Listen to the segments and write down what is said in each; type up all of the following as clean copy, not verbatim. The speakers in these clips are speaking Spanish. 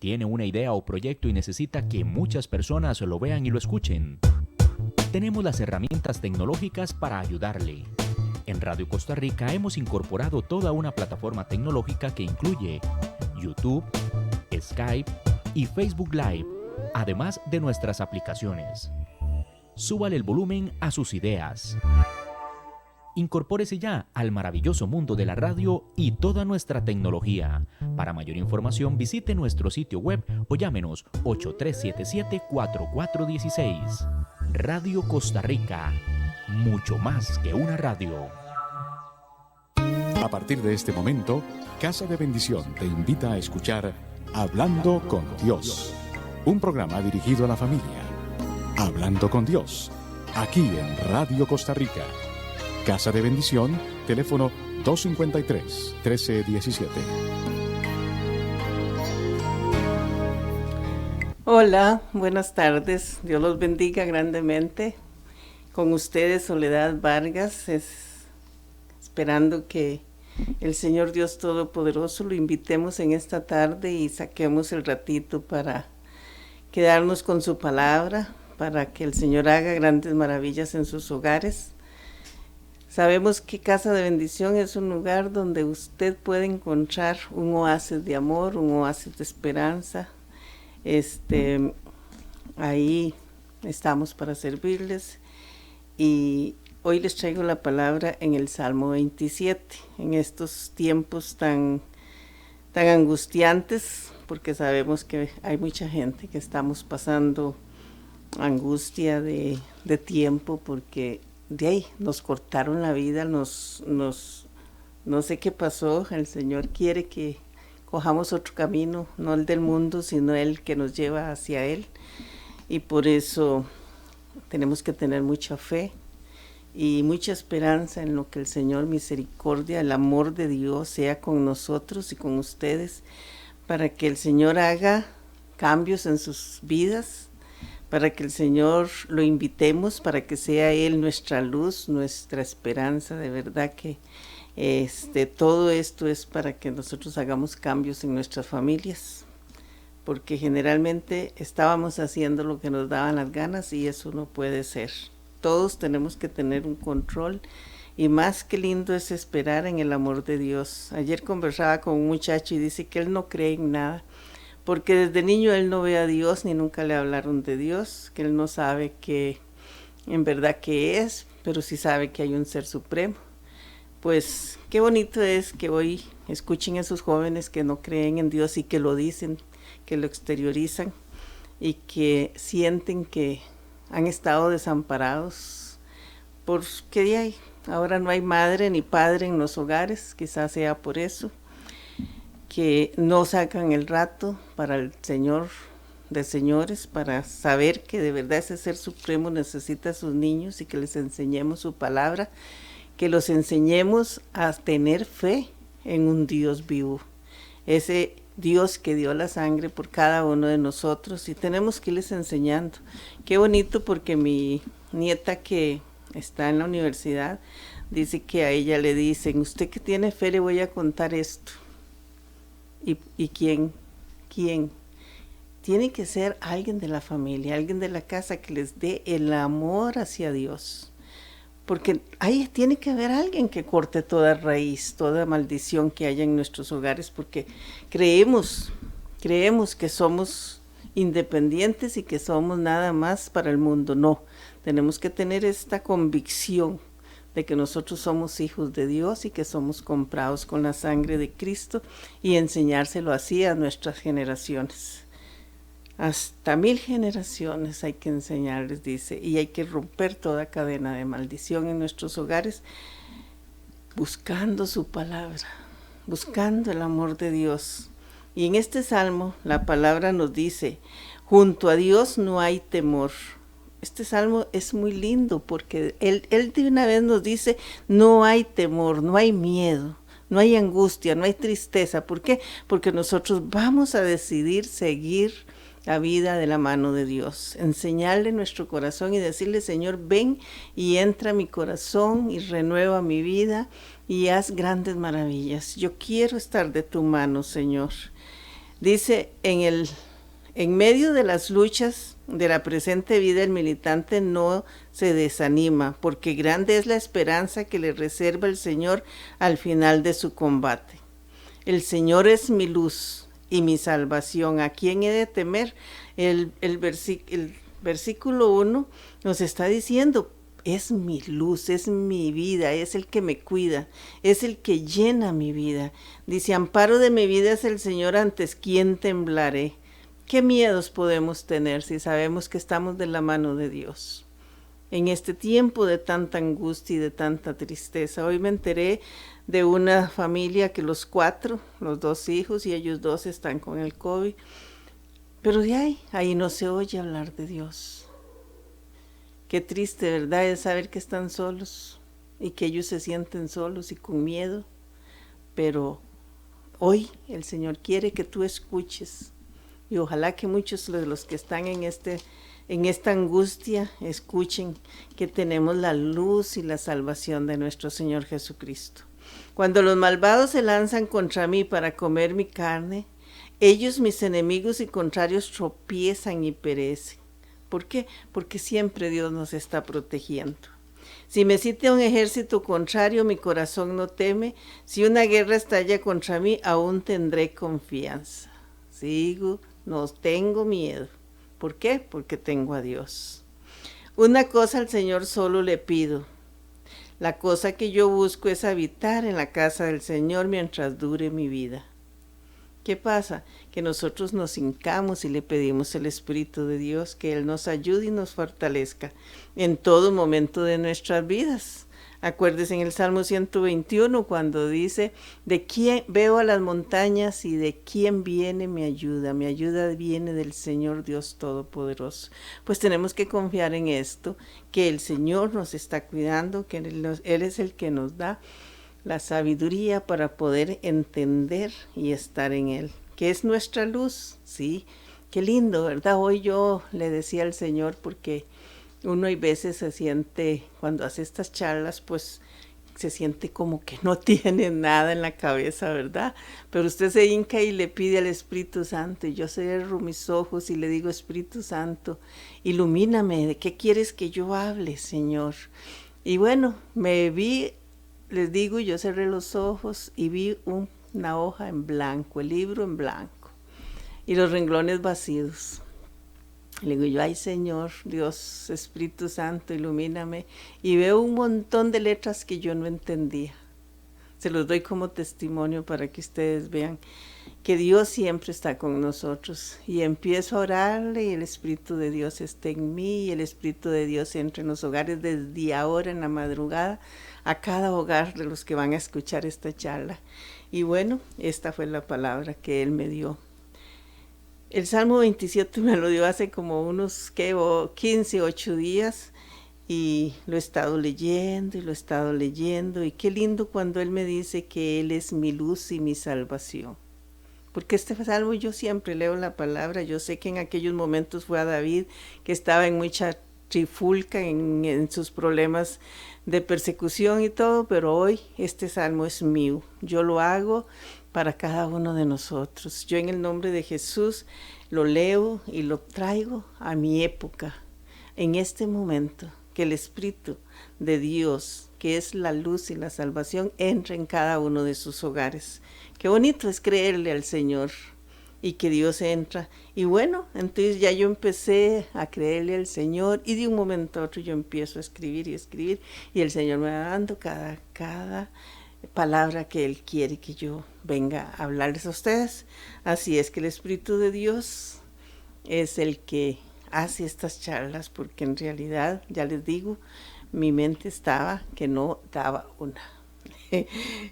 Tiene una idea o proyecto y necesita que muchas personas lo vean y lo escuchen. Tenemos las herramientas tecnológicas para ayudarle. En Radio Costa Rica hemos incorporado toda una plataforma tecnológica que incluye YouTube, Skype y Facebook Live, además de nuestras aplicaciones. Súbale el volumen a sus ideas. Incorpórese ya al maravilloso mundo de la radio y toda nuestra tecnología. Para mayor información visite nuestro sitio web o llámenos 8377-4416. Radio Costa Rica, mucho más que una radio. A partir de este momento, Casa de Bendición te invita a escuchar Hablando con Dios, un programa dirigido a la familia. Hablando con Dios, aquí en Radio Costa Rica. Casa de Bendición, teléfono 253-1317. Hola, buenas tardes. Dios los bendiga grandemente. Con ustedes, Soledad Vargas, esperando que el Señor Dios Todopoderoso lo invitemos en esta tarde y saquemos el ratito para quedarnos con su palabra, para que el Señor haga grandes maravillas en sus hogares. Sabemos que Casa de Bendición es un lugar donde usted puede encontrar un oasis de amor, un oasis de esperanza. Ahí estamos para servirles y hoy les traigo la palabra en el Salmo 27, en estos tiempos tan angustiantes, porque sabemos que hay mucha gente que estamos pasando angustia de tiempo, porque de ahí nos cortaron la vida, no sé qué pasó. El Señor quiere que cojamos otro camino, no el del mundo, sino el que nos lleva hacia Él, y por eso tenemos que tener mucha fe y mucha esperanza en lo que el Señor, misericordia, el amor de Dios sea con nosotros y con ustedes, para que el Señor haga cambios en sus vidas, para que el Señor lo invitemos, para que sea Él nuestra luz, nuestra esperanza. De verdad que todo esto es para que nosotros hagamos cambios en nuestras familias, porque generalmente estábamos haciendo lo que nos daban las ganas y eso no puede ser. Todos tenemos que tener un control, y más que lindo es esperar en el amor de Dios. Ayer conversaba con un muchacho y dice que él no cree en nada, porque desde niño él no ve a Dios, ni nunca le hablaron de Dios, que él no sabe que en verdad qué es, pero sí sabe que hay un ser supremo. Pues qué bonito es que hoy escuchen a esos jóvenes que no creen en Dios y que lo dicen, que lo exteriorizan y que sienten que han estado desamparados, porque ahora no hay madre ni padre en los hogares, quizás sea por eso, que no sacan el rato para el Señor de señores, para saber que de verdad ese ser supremo necesita a sus niños y que les enseñemos su palabra, que los enseñemos a tener fe en un Dios vivo, ese Dios que dio la sangre por cada uno de nosotros, y tenemos que irles enseñando. Qué bonito, porque mi nieta que está en la universidad dice que a ella le dicen: usted que tiene fe, le voy a contar esto. ¿Y quién? Tiene que ser alguien de la familia, alguien de la casa que les dé el amor hacia Dios. Porque ahí tiene que haber alguien que corte toda raíz, toda maldición que haya en nuestros hogares, porque creemos que somos independientes y que somos nada más para el mundo. No, tenemos que tener esta convicción de que nosotros somos hijos de Dios y que somos comprados con la sangre de Cristo, y enseñárselo así a nuestras generaciones. Hasta 1000 generaciones hay que enseñarles, dice, y hay que romper toda cadena de maldición en nuestros hogares, buscando su palabra, buscando el amor de Dios. Y en este salmo la palabra nos dice: junto a Dios no hay temor. Este salmo es muy lindo porque él de una vez nos dice: no hay temor, no hay miedo, no hay angustia, no hay tristeza. ¿Por qué? Porque nosotros vamos a decidir seguir la vida de la mano de Dios, enseñarle nuestro corazón y decirle: Señor, ven y entra a mi corazón y renueva mi vida y haz grandes maravillas. Yo quiero estar de tu mano, Señor. Dice, en medio de las luchas de la presente vida, el militante no se desanima, porque grande es la esperanza que le reserva el Señor al final de su combate. El Señor es mi luz y mi salvación. ¿A quién he de temer? El versículo 1 nos está diciendo, es mi luz, es mi vida, es el que me cuida, es el que llena mi vida. Dice, amparo de mi vida es el Señor, antes quién temblaré. ¿Qué miedos podemos tener si sabemos que estamos de la mano de Dios? En este tiempo de tanta angustia y de tanta tristeza, hoy me enteré de una familia que los 2 hijos y ellos 2 están con el COVID, pero de ahí no se oye hablar de Dios. Qué triste, ¿verdad? Es saber que están solos y que ellos se sienten solos y con miedo, pero hoy el Señor quiere que tú escuches. Y ojalá que muchos de los que están en esta angustia escuchen que tenemos la luz y la salvación de nuestro Señor Jesucristo. Cuando los malvados se lanzan contra mí para comer mi carne, ellos, mis enemigos y contrarios, tropiezan y perecen. ¿Por qué? Porque siempre Dios nos está protegiendo. Si me siente un ejército contrario, mi corazón no teme. Si una guerra estalla contra mí, aún tendré confianza. Sigo, no tengo miedo. ¿Por qué? Porque tengo a Dios. Una cosa al Señor solo le pido. La cosa que yo busco es habitar en la casa del Señor mientras dure mi vida. ¿Qué pasa? Que nosotros nos hincamos y le pedimos al Espíritu de Dios que Él nos ayude y nos fortalezca en todo momento de nuestras vidas. Acuérdese en el Salmo 121 cuando dice, ¿de quién veo a las montañas y de quién viene mi ayuda? Mi ayuda viene del Señor Dios Todopoderoso. Pues tenemos que confiar en esto, que el Señor nos está cuidando, que Él es el que nos da la sabiduría para poder entender y estar en Él, que es nuestra luz. Sí, qué lindo, ¿verdad? Hoy yo le decía al Señor, porque uno hay veces se siente, cuando hace estas charlas, pues se siente como que no tiene nada en la cabeza, ¿verdad? Pero usted se hinca y le pide al Espíritu Santo, y yo cierro mis ojos y le digo, Espíritu Santo, ilumíname, ¿de qué quieres que yo hable, Señor? Y bueno, les digo, yo cerré los ojos y vi una hoja en blanco, el libro en blanco, y los renglones vacíos. Le digo yo, ay Señor, Dios, Espíritu Santo, ilumíname. Y veo un montón de letras que yo no entendía. Se los doy como testimonio para que ustedes vean que Dios siempre está con nosotros. Y empiezo a orarle y el Espíritu de Dios está en mí y el Espíritu de Dios entra en los hogares desde ahora en la madrugada a cada hogar de los que van a escuchar esta charla. Y bueno, esta fue la palabra que Él me dio. El Salmo 27 me lo dio hace como unos 15, 8 días y lo he estado leyendo y qué lindo cuando Él me dice que Él es mi luz y mi salvación. Porque este salmo yo siempre leo la palabra, yo sé que en aquellos momentos fue a David que estaba en mucha trifulca en sus problemas de persecución y todo, pero hoy este salmo es mío, yo lo hago para cada uno de nosotros. Yo en el nombre de Jesús lo leo y lo traigo a mi época, en este momento, que el Espíritu de Dios, que es la luz y la salvación, entre en cada uno de sus hogares. Qué bonito es creerle al Señor y que Dios entra. Y bueno, entonces ya yo empecé a creerle al Señor y de un momento a otro yo empiezo a escribir y el Señor me va dando cada palabra que Él quiere que yo venga a hablarles a ustedes. Así es que el Espíritu de Dios es el que hace estas charlas, porque en realidad, ya les digo, mi mente estaba que no daba una.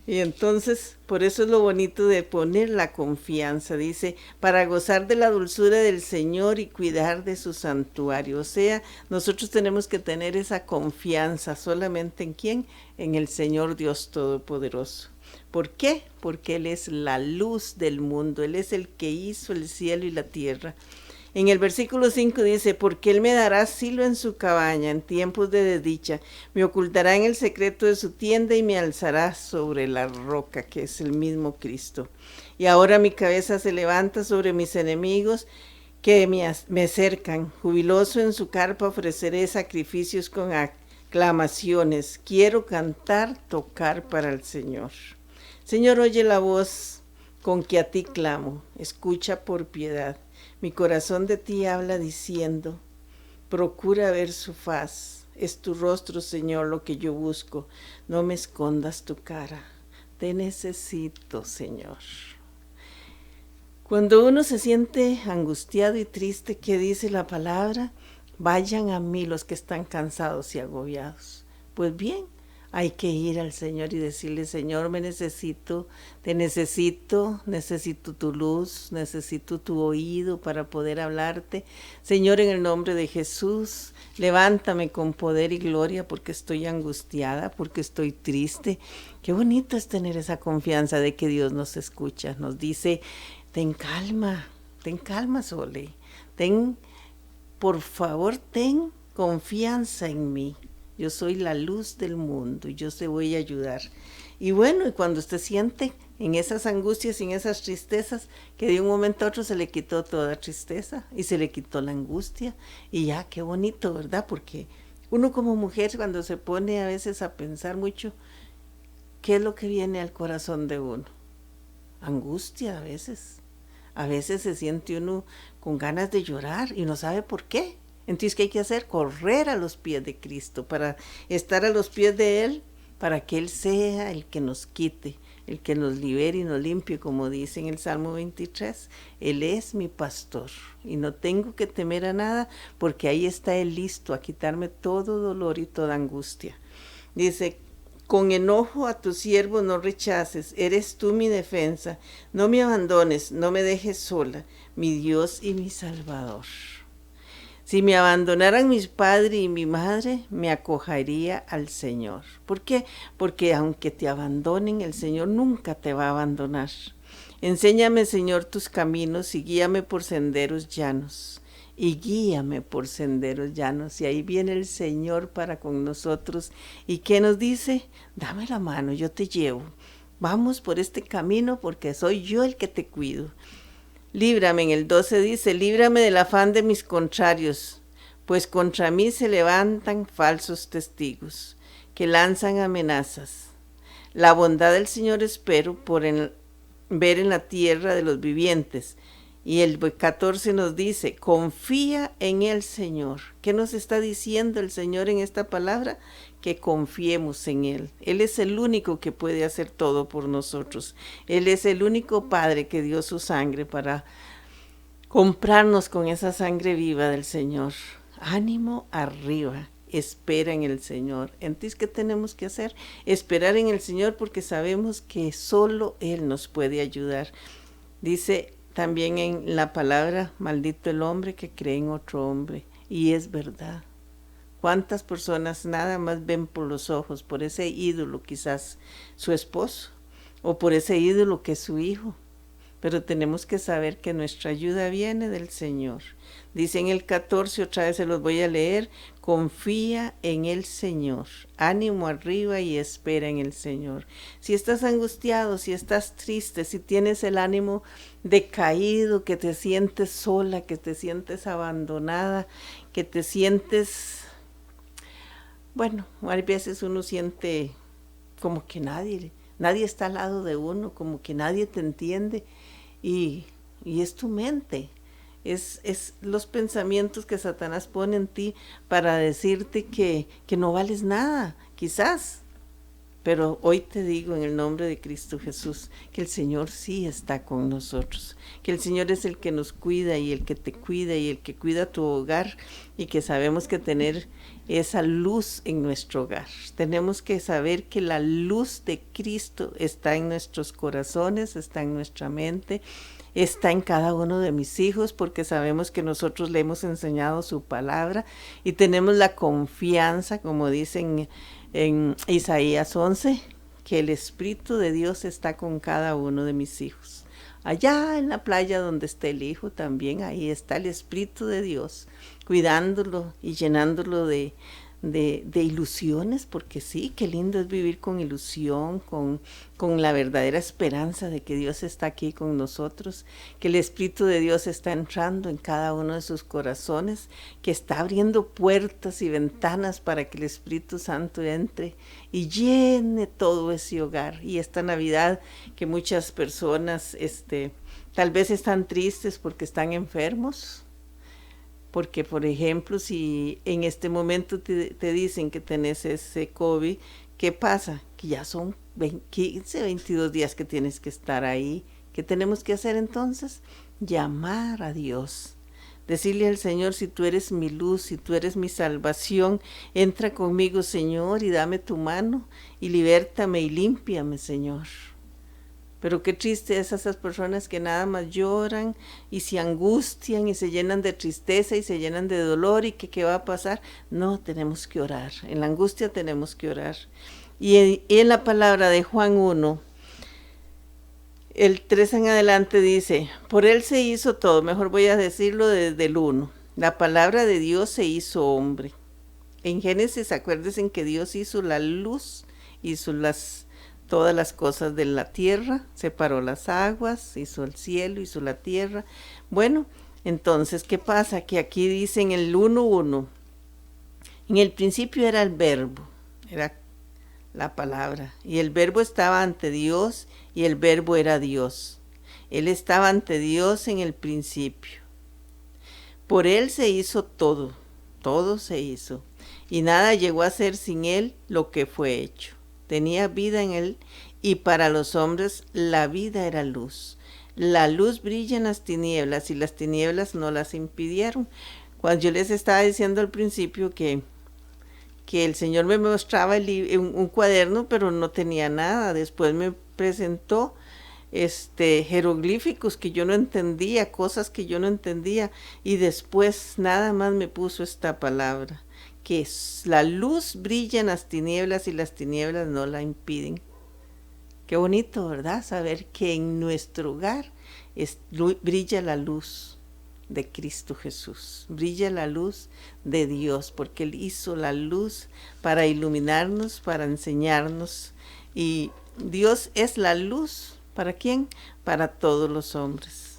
Y entonces, por eso es lo bonito de poner la confianza, dice, para gozar de la dulzura del Señor y cuidar de su santuario. O sea, nosotros tenemos que tener esa confianza solamente ¿en quién? En el Señor Dios Todopoderoso. ¿Por qué? Porque Él es la luz del mundo, Él es el que hizo el cielo y la tierra. En el versículo 5 dice, porque Él me dará asilo en su cabaña en tiempos de desdicha, me ocultará en el secreto de su tienda y me alzará sobre la roca, que es el mismo Cristo. Y ahora mi cabeza se levanta sobre mis enemigos que me cercan. Jubiloso en su carpa ofreceré sacrificios con aclamaciones. Quiero cantar, tocar para el Señor. Señor, oye la voz con que a ti clamo, escucha por piedad. Mi corazón de ti habla diciendo, procura ver su faz. Es tu rostro, Señor, lo que yo busco. No me escondas tu cara. Te necesito, Señor. Cuando uno se siente angustiado y triste, ¿qué dice la palabra? Vayan a mí los que están cansados y agobiados. Pues bien, hay que ir al Señor y decirle, Señor, me necesito, te necesito tu luz, necesito tu oído para poder hablarte. Señor, en el nombre de Jesús, levántame con poder y gloria porque estoy angustiada, porque estoy triste. Qué bonito es tener esa confianza de que Dios nos escucha. Nos dice, ten calma, Sole. Por favor, ten confianza en mí. Yo soy la luz del mundo y yo te voy a ayudar. Y bueno, y cuando usted siente en esas angustias y en esas tristezas, que de un momento a otro se le quitó toda tristeza y se le quitó la angustia. Y ya, qué bonito, ¿verdad? Porque uno como mujer cuando se pone a veces a pensar mucho, ¿qué es lo que viene al corazón de uno? Angustia a veces. A veces se siente uno con ganas de llorar y no sabe por qué. Entonces, ¿qué hay que hacer? Correr a los pies de Cristo, para estar a los pies de Él, para que Él sea el que nos quite, el que nos libere y nos limpie, como dice en el Salmo 23. Él es mi pastor y no tengo que temer a nada, porque ahí está Él listo a quitarme todo dolor y toda angustia. Dice, con enojo a tu siervo no rechaces, eres tú mi defensa, no me abandones, no me dejes sola, mi Dios y mi Salvador. Si me abandonaran mis padre y mi madre, me acogería al Señor. ¿Por qué? Porque aunque te abandonen, el Señor nunca te va a abandonar. Enséñame, Señor, tus caminos y guíame por senderos llanos. Y guíame por senderos llanos. Y ahí viene el Señor para con nosotros. ¿Y qué nos dice? Dame la mano, yo te llevo. Vamos por este camino porque soy yo el que te cuido. Líbrame, en el 12 dice, líbrame del afán de mis contrarios, pues contra mí se levantan falsos testigos, que lanzan amenazas. La bondad del Señor espero ver en la tierra de los vivientes. Y el 14 nos dice, confía en el Señor. ¿Qué nos está diciendo el Señor en esta palabra? Que confiemos en Él. Él es el único que puede hacer todo por nosotros. Él es el único Padre que dio su sangre para comprarnos con esa sangre viva del Señor. Ánimo arriba, espera en el Señor. Entonces, ¿qué tenemos que hacer? Esperar en el Señor porque sabemos que solo Él nos puede ayudar. Dice también en la palabra, maldito el hombre que cree en otro hombre. Y es verdad. ¿Cuántas personas nada más ven por los ojos, por ese ídolo quizás su esposo, o por ese ídolo que es su hijo? Pero tenemos que saber que nuestra ayuda viene del Señor. Dice en el 14, otra vez se los voy a leer, confía en el Señor, ánimo arriba y espera en el Señor. Si estás angustiado, si estás triste, si tienes el ánimo decaído, que te sientes sola, que te sientes abandonada, que te sientes... Bueno, a veces uno siente como que nadie está al lado de uno, como que nadie te entiende y es tu mente, es los pensamientos que Satanás pone en ti para decirte que no vales nada, quizás. Pero hoy te digo en el nombre de Cristo Jesús que el Señor sí está con nosotros, que el Señor es el que nos cuida y el que te cuida y el que cuida tu hogar y que sabemos que tener esa luz en nuestro hogar. Tenemos que saber que la luz de Cristo está en nuestros corazones, está en nuestra mente, está en cada uno de mis hijos porque sabemos que nosotros le hemos enseñado su palabra y tenemos la confianza, como dicen en Isaías 11, que el Espíritu de Dios está con cada uno de mis hijos. Allá en la playa donde está el Hijo, también ahí está el Espíritu de Dios, cuidándolo y llenándolo de ilusiones, porque sí, qué lindo es vivir con ilusión, con la verdadera esperanza de que Dios está aquí con nosotros, que el Espíritu de Dios está entrando en cada uno de sus corazones, que está abriendo puertas y ventanas para que el Espíritu Santo entre y llene todo ese hogar. Y esta Navidad que muchas personas tal vez están tristes porque están enfermos, porque, por ejemplo, si en este momento te dicen que tenés ese COVID, ¿qué pasa? Que ya son 15, 22 días que tienes que estar ahí. ¿Qué tenemos que hacer entonces? Llamar a Dios. Decirle al Señor, si tú eres mi luz, si tú eres mi salvación, entra conmigo, Señor, y dame tu mano, y libértame y límpiame, Señor. Pero qué triste es esas personas que nada más lloran y se angustian y se llenan de tristeza y se llenan de dolor y que qué va a pasar. No, tenemos que orar. En la angustia tenemos que orar. Y en la palabra de Juan 1, el 3 en adelante dice, por él se hizo todo. Mejor voy a decirlo desde el 1. La palabra de Dios se hizo hombre. En Génesis, acuérdense que Dios hizo la luz, hizo todas las cosas de la tierra, separó las aguas, hizo el cielo, hizo la tierra. Bueno, entonces, ¿qué pasa? Que aquí dice en el 1:1, en el principio era el verbo, era la palabra, y el verbo estaba ante Dios, y el verbo era Dios. Él estaba ante Dios en el principio. Por él se hizo todo, todo se hizo, y nada llegó a ser sin él lo que fue hecho. Tenía vida en él, y para los hombres la vida era luz. La luz brilla en las tinieblas, y las tinieblas no las impidieron. Cuando yo les estaba diciendo al principio que el Señor me mostraba un cuaderno, pero no tenía nada. Después me presentó jeroglíficos que yo no entendía, cosas que yo no entendía, y después nada más me puso esta palabra, que la luz brilla en las tinieblas y las tinieblas no la impiden. Qué bonito, ¿verdad? Saber que en nuestro hogar brilla la luz de Cristo Jesús, brilla la luz de Dios, porque Él hizo la luz para iluminarnos, para enseñarnos, y Dios es la luz, ¿para quién? Para todos los hombres,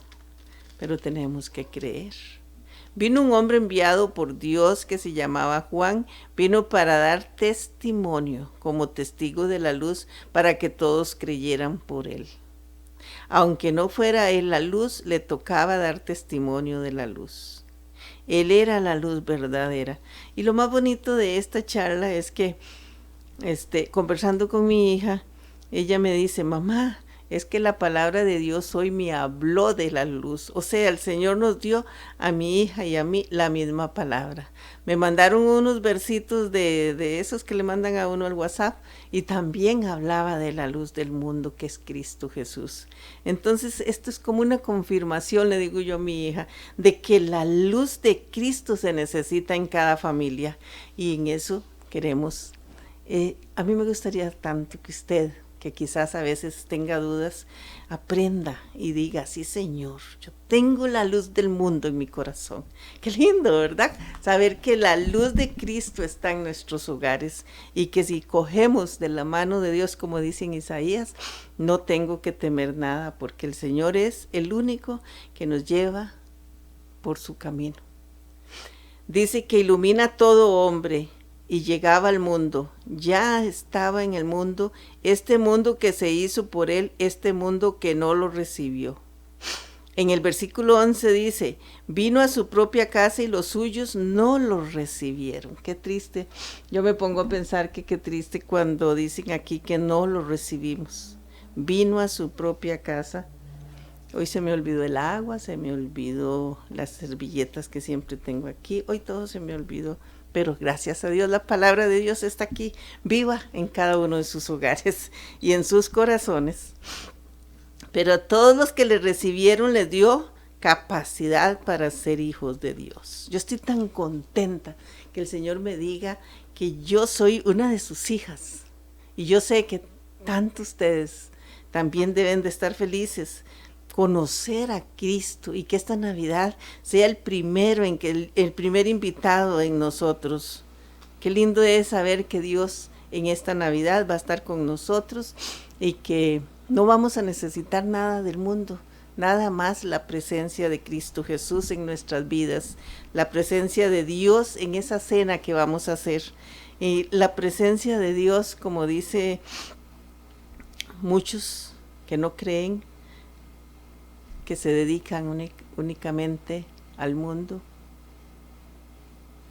pero tenemos que creer. Vino un hombre enviado por Dios que se llamaba Juan, vino para dar testimonio como testigo de la luz para que todos creyeran por él. Aunque no fuera él la luz, le tocaba dar testimonio de la luz. Él era la luz verdadera. Y lo más bonito de esta charla es que, conversando con mi hija, ella me dice, mamá, es que la palabra de Dios hoy me habló de la luz. O sea, el Señor nos dio a mi hija y a mí la misma palabra. Me mandaron unos versitos de esos que le mandan a uno al WhatsApp, y también hablaba de la luz del mundo, que es Cristo Jesús. Entonces, esto es como una confirmación, le digo yo a mi hija, de que la luz de Cristo se necesita en cada familia. Y en eso queremos. A mí me gustaría tanto que usted, que quizás a veces tenga dudas, aprenda y diga, sí Señor, yo tengo la luz del mundo en mi corazón. Qué lindo, ¿verdad? Saber que la luz de Cristo está en nuestros hogares, y que si cogemos de la mano de Dios, como dice en Isaías, no tengo que temer nada, porque el Señor es el único que nos lleva por su camino. Dice que ilumina a todo hombre, y llegaba al mundo, ya estaba en el mundo, este mundo que se hizo por él, este mundo que no lo recibió. En el versículo 11 dice, vino a su propia casa y los suyos no lo recibieron. Qué triste. Yo me pongo a pensar que qué triste cuando dicen aquí que no lo recibimos. Vino a su propia casa. Hoy se me olvidó el agua, se me olvidó las servilletas que siempre tengo aquí. Hoy todo se me olvidó. Pero gracias a Dios, la palabra de Dios está aquí, viva en cada uno de sus hogares y en sus corazones. Pero a todos los que le recibieron les dio capacidad para ser hijos de Dios. Yo estoy tan contenta que el Señor me diga que yo soy una de sus hijas. Y yo sé que tanto ustedes también deben de estar felices conocer a Cristo y que esta Navidad sea el primero en que el primer invitado en nosotros. Qué lindo es saber que Dios en esta Navidad va a estar con nosotros y que no vamos a necesitar nada del mundo, nada más la presencia de Cristo Jesús en nuestras vidas, la presencia de Dios en esa cena que vamos a hacer. Y la presencia de Dios, como dice muchos que no creen, que se dedican únicamente al mundo.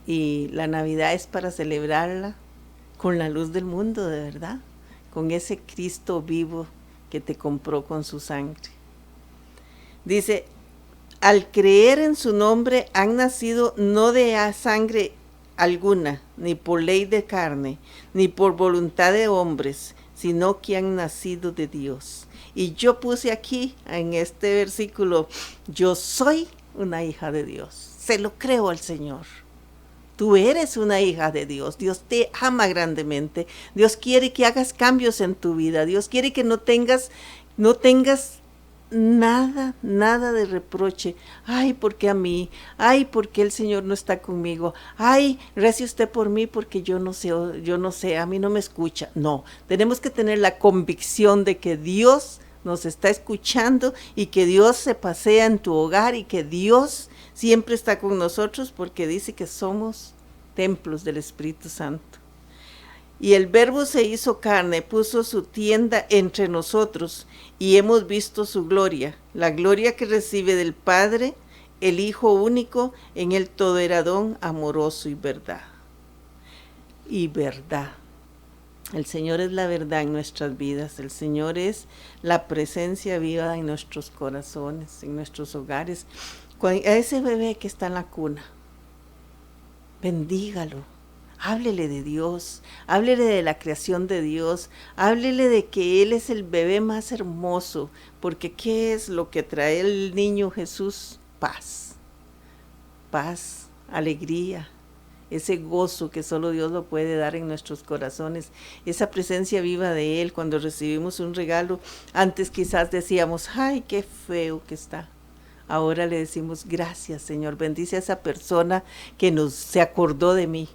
Y la Navidad es para celebrarla con la luz del mundo, de verdad, con ese Cristo vivo que te compró con su sangre. Dice, al creer en su nombre han nacido no de sangre alguna, ni por ley de carne, ni por voluntad de hombres, sino que han nacido de Dios. Y yo puse aquí en este versículo, yo soy una hija de Dios, se lo creo al Señor. Tú eres una hija de Dios, Dios te ama grandemente, Dios quiere que hagas cambios en tu vida, Dios quiere que no tengas nada de reproche. Ay, ¿por qué a mí? Ay, ¿por qué el Señor no está conmigo? Ay, rece usted por mí porque yo no sé, a mí no me escucha. No, tenemos que tener la convicción de que Dios nos está escuchando y que Dios se pasea en tu hogar y que Dios siempre está con nosotros porque dice que somos templos del Espíritu Santo. Y el Verbo se hizo carne, puso su tienda entre nosotros y hemos visto su gloria, la gloria que recibe del Padre, el Hijo único, en el todo era don, amoroso y verdad. Y verdad. El Señor es la verdad en nuestras vidas, el Señor es la presencia viva en nuestros corazones, en nuestros hogares. A ese bebé que está en la cuna, bendígalo. Háblele de Dios, háblele de la creación de Dios, háblele de que Él es el bebé más hermoso, porque ¿qué es lo que trae el niño Jesús? Paz, alegría, ese gozo que solo Dios lo puede dar en nuestros corazones, esa presencia viva de Él. Cuando recibimos un regalo, antes quizás decíamos, ay, qué feo que está. Ahora le decimos, gracias Señor, bendice a esa persona que se acordó de mí.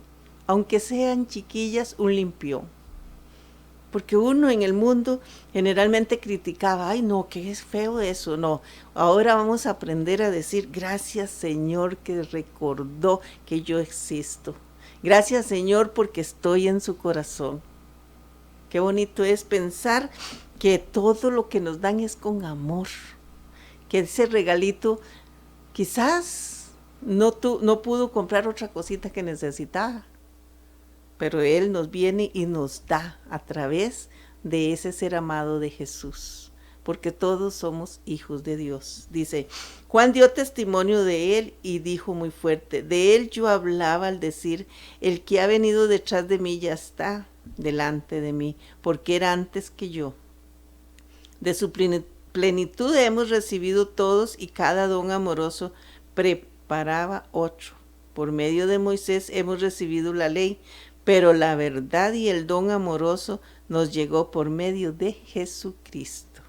Aunque sean chiquillas, un limpión. Porque uno en el mundo generalmente criticaba, ay no, qué es feo eso, no. Ahora vamos a aprender a decir, gracias Señor que recordó que yo existo. Gracias Señor porque estoy en su corazón. Qué bonito es pensar que todo lo que nos dan es con amor. Que ese regalito quizás no pudo comprar otra cosita que necesitaba. Pero Él nos viene y nos da a través de ese ser amado de Jesús, porque todos somos hijos de Dios. Dice, Juan dio testimonio de Él y dijo muy fuerte, de Él yo hablaba al decir, el que ha venido detrás de mí ya está delante de mí, porque era antes que yo. De su plenitud hemos recibido todos y cada don amoroso preparaba otro. Por medio de Moisés hemos recibido la ley, pero la verdad y el don amoroso nos llegó por medio de Jesucristo.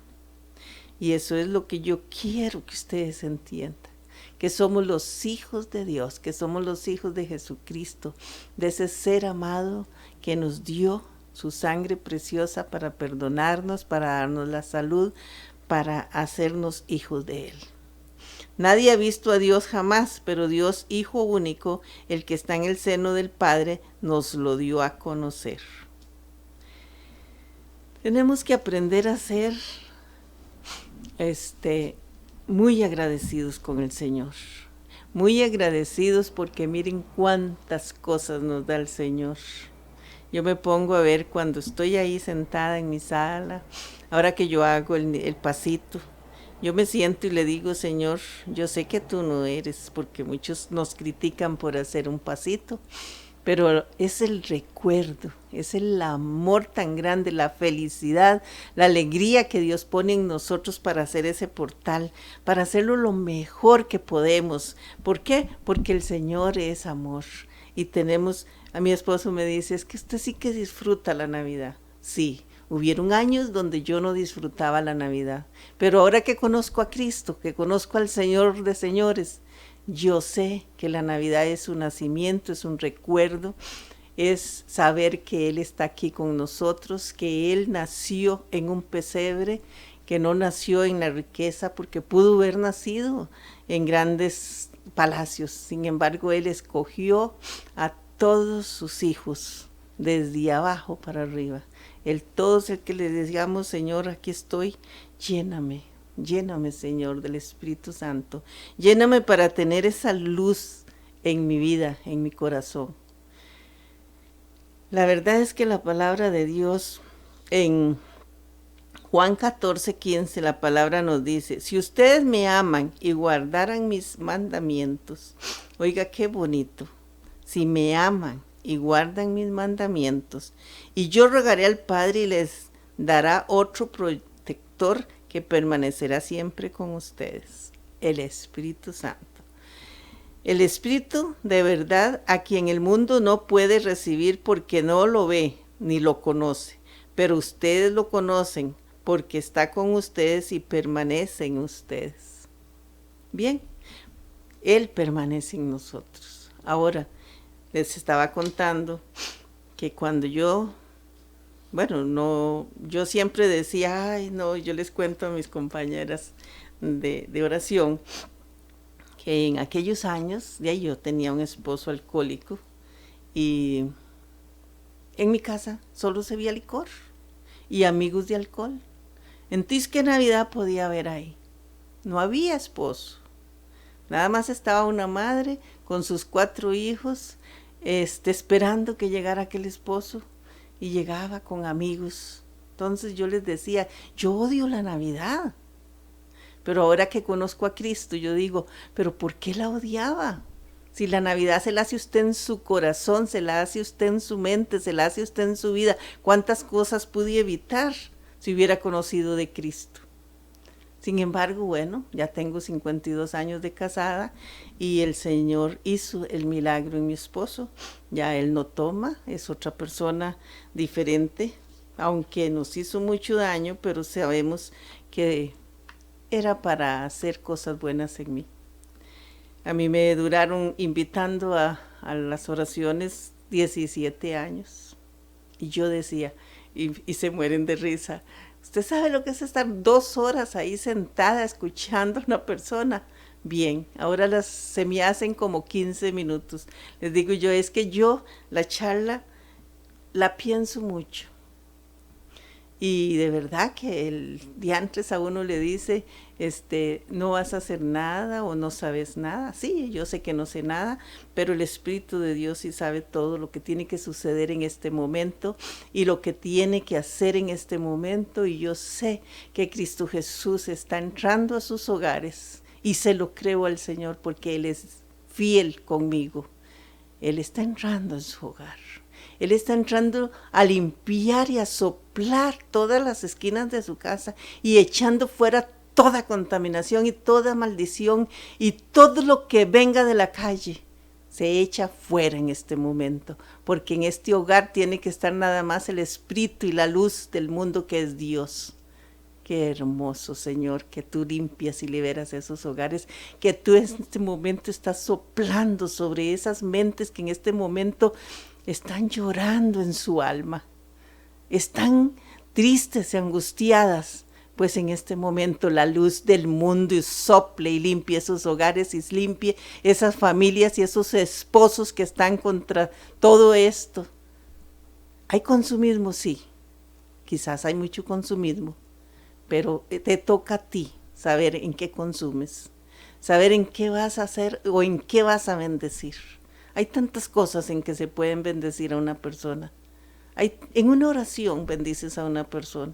Y eso es lo que yo quiero que ustedes entiendan, que somos los hijos de Dios, que somos los hijos de Jesucristo, de ese ser amado que nos dio su sangre preciosa para perdonarnos, para darnos la salud, para hacernos hijos de Él. Nadie ha visto a Dios jamás, pero Dios, Hijo único, el que está en el seno del Padre, nos lo dio a conocer. Tenemos que aprender a ser muy agradecidos con el Señor. Muy agradecidos porque miren cuántas cosas nos da el Señor. Yo me pongo a ver cuando estoy ahí sentada en mi sala, ahora que yo hago el pasito, yo me siento y le digo, Señor, yo sé que tú no eres, porque muchos nos critican por hacer un pasito, pero es el recuerdo, es el amor tan grande, la felicidad, la alegría que Dios pone en nosotros para hacer ese portal, para hacerlo lo mejor que podemos. ¿Por qué? Porque el Señor es amor. Y a mi esposo me dice, es que usted sí que disfruta la Navidad. Sí, Hubieron años donde yo no disfrutaba la Navidad, pero ahora que conozco a Cristo, que conozco al Señor de señores, yo sé que la Navidad es un nacimiento, es un recuerdo, es saber que Él está aquí con nosotros, que Él nació en un pesebre, que no nació en la riqueza porque pudo haber nacido en grandes palacios. Sin embargo, Él escogió a todos sus hijos desde abajo para arriba. Todos el que le digamos, Señor, aquí estoy, lléname, lléname, Señor, del Espíritu Santo. Lléname para tener esa luz en mi vida, en mi corazón. La verdad es que la palabra de Dios en Juan 14:15, la palabra nos dice, si ustedes me aman y guardaran mis mandamientos, oiga qué bonito, si me aman y guardan mis mandamientos, y yo rogaré al Padre y les dará otro protector que permanecerá siempre con ustedes, el Espíritu Santo. El Espíritu de verdad a quien el mundo no puede recibir porque no lo ve ni lo conoce, pero ustedes lo conocen porque está con ustedes y permanece en ustedes. Bien, Él permanece en nosotros. Ahora, les estaba contando que cuando yo siempre decía, ay no, yo les cuento a mis compañeras de oración, que en aquellos años, de ahí yo tenía un esposo alcohólico y en mi casa solo se veía licor y amigos de alcohol. Entonces, ¿qué Navidad podía haber ahí? No había esposo. Nada más estaba una madre con sus 4 hijos, esperando que llegara aquel esposo, y llegaba con amigos. Entonces yo les decía, yo odio la Navidad. Pero ahora que conozco a Cristo, yo digo, ¿pero por qué la odiaba? Si la Navidad se la hace usted en su corazón, se la hace usted en su mente, se la hace usted en su vida, ¿cuántas cosas pude evitar si hubiera conocido de Cristo? Sin embargo, bueno, ya tengo 52 años de casada y el Señor hizo el milagro en mi esposo. Ya él no toma, es otra persona diferente, aunque nos hizo mucho daño, pero sabemos que era para hacer cosas buenas en mí. A mí me duraron invitando a las oraciones 17 años. Y yo decía, y se mueren de risa, ¿usted sabe lo que es estar 2 horas ahí sentada escuchando a una persona? Bien, ahora se me hacen como 15 minutos. Les digo yo, es que yo la charla la pienso mucho. Y de verdad que el diantres a uno le dice, no vas a hacer nada o no sabes nada. Sí, yo sé que no sé nada, pero el Espíritu de Dios sí sabe todo lo que tiene que suceder en este momento y lo que tiene que hacer en este momento. Y yo sé que Cristo Jesús está entrando a sus hogares y se lo creo al Señor porque Él es fiel conmigo. Él está entrando en su hogar. Él está entrando a limpiar y a soplar todas las esquinas de su casa y echando fuera toda contaminación y toda maldición y todo lo que venga de la calle. Se echa fuera en este momento, porque en este hogar tiene que estar nada más el Espíritu y la luz del mundo que es Dios. Qué hermoso, Señor, que tú limpias y liberas esos hogares, que tú en este momento estás soplando sobre esas mentes que en este momento están llorando en su alma, están tristes y angustiadas, pues en este momento la luz del mundo sople y limpie esos hogares y limpie esas familias y esos esposos que están contra todo esto. Hay consumismo, sí, quizás hay mucho consumismo, pero te toca a ti saber en qué consumes, saber en qué vas a hacer o en qué vas a bendecir. Hay tantas cosas en que se pueden bendecir a una persona. En una oración bendices a una persona